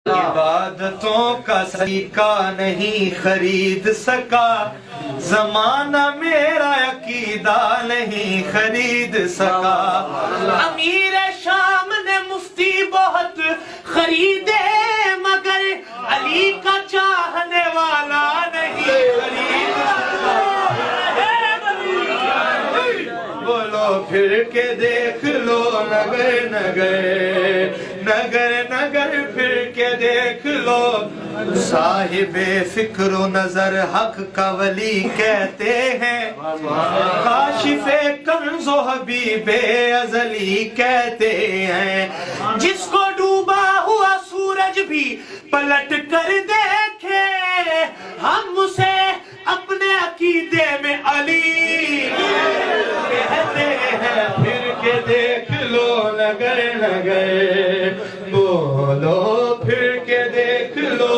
عبادتوں کا سلیقہ نہیں خرید سکا زمانہ، میرا عقیدہ نہیں خرید سکا۔ امیر شام نے مفتی بہت خریدے مگر علی کا چاہنے والا نہیں خرید سکا۔ بولو پھر کے دیکھ لو نگر نگر نگر نگر، پھر کے دیکھ لو صاحب فکر و نظر حق کا ولی کہتے ہیں، کاشف کنز و حبیب ازلی کہتے ہیں۔ جس کو ڈوبا ہوا سورج بھی پلٹ کر دیکھے، ہم اسے اپنے عقیدے میں علی کہتے ہیں۔ پھر کے دیکھ لو نگر نگر، بولو پھر کے دیکھ لو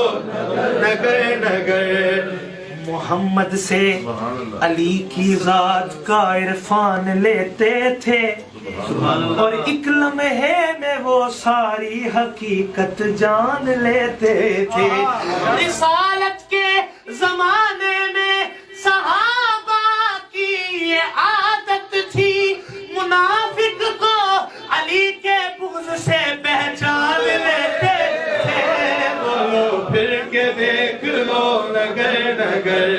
نگر نگر۔ محمد سے علی کی ذات کا عرفان لیتے تھے اور ایک لمحے میں وہ ساری حقیقت جان لیتے تھے۔ رسالت کے زمانے میں صحابہ کی یہ عادت تھی، منافق کو علی کے بغض سے پہچان لیتے تھے۔ بولو پھر کے دیکھ لو نگر نگر،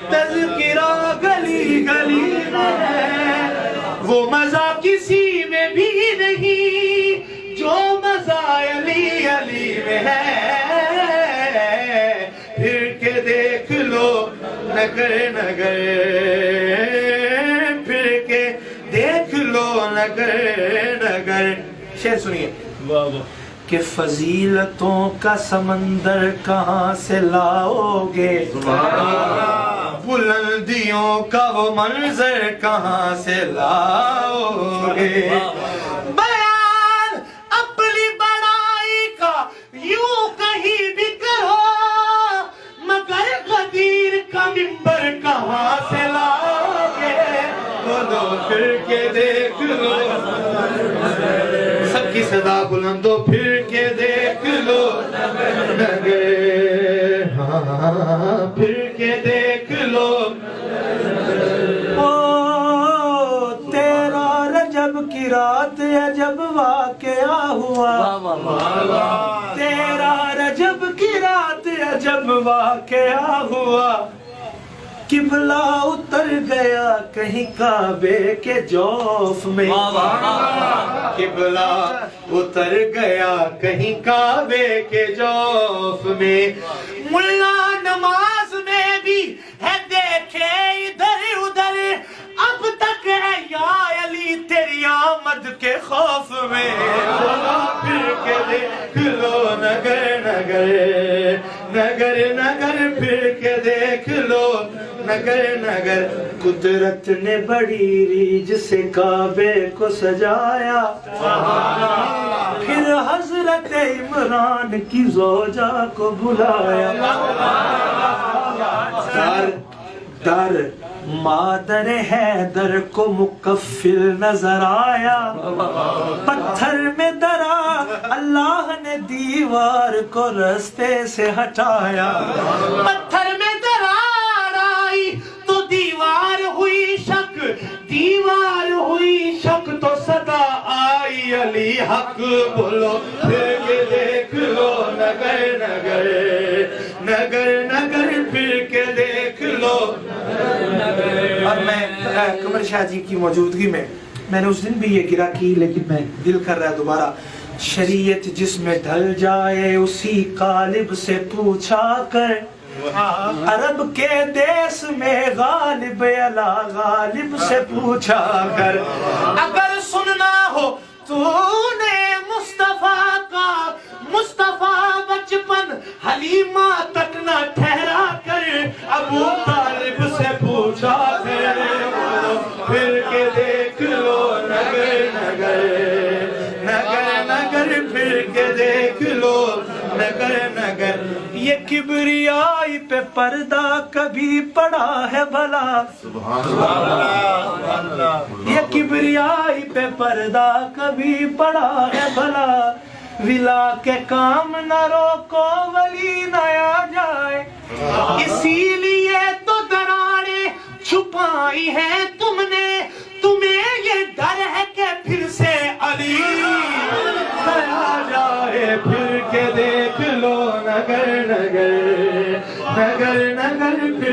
تذکرہ گلی گلی میں ہے، وہ مزہ کسی میں بھی نہیں جو مزہ علی علی میں ہے۔ پھر کے دیکھ لو نگر نگر، پھر کے دیکھ لو نگر نگر۔ شعر سنیے کہ فضیلتوں کا سمندر کہاں سے لاؤ گے، بلندیوں کا وہ منظر کہاں سے لاؤ گے، بیان اپنی بڑائی کا یوں کہیں بھی کرو مگر غدیر کا منبر کہاں سے لاؤ گے۔ بولو پھر کے دیکھ لو، سب کی صدا بلندو، پھر کے دیکھ لو نگر، ہاں پھر کے دیکھ لو۔ او تیرا رجب کی رات عجب واقعہ ہوا، تیرا رجب کی رات عجب واقعہ ہوا، قبلہ اتر گیا کہیں کعبے کے جوف میں، قبلہ اتر گیا کہیں کعبے کے جوف میں، ملا نماز میں بھی ہے دیکھے ادھر ادھر، اب تک ہے یا علی تیری آمد کے خوف میں۔ پھر کے دیکھ لو نگر نگر نگر نگر، پھر کے دیکھ لو نگر نگر۔ قدرت نے بڑی ریج سے کعبے کو سجایا، پھر حضرت عمران کی زوجہ کو بلایا، در مادر حیدر کو مکفل نظر آیا، پتھر میں درا اللہ نے دیوار کو رستے سے ہٹایا، پتھر میں درار آئی تو دیوار ہوئی شک، دیوار ہوئی شک تو صدا آئی علی حق۔ بولو پھر کے دیکھ لو نگر نگر نگر نگر، پھر کے دیکھ لو۔ اور میں قمر شاہ جی کی موجودگی میں نے اس دن بھی یہ گرا کی، لیکن میں دل کر رہا ہے دوبارہ، شریعت جس میں ڈھل جائے اسی قالب سے پوچھا کر، عرب کے دیس میں غالب علا غالب سے پوچھا کر، اگر سننا ہو تو نے مصطفیٰ کا، مصطفیٰ بچپن حلیمہ تک نہ ٹھہرا کر، ابو طالب سے پوچھا کر۔ پھر کے دیکھ لو نگر نگر نگر نگر، پھر کے دیکھ لو نگر نگر۔ یہ کبریائی پہ پردہ کبھی پڑا ہے بھلا، یہ کبریائی پہ پردہ کبھی پڑا ہے بھلا، ولا کے کام نہ روکو ولی نہ آ جائے، اسی لیے تو دراڑیں چھپائی ہے تم نے، تمہیں یہ ڈر ہے کہ پھر سے علی نہ آ جائے، پھر کے دیکھ لو نگر نگر نگر نگر پھر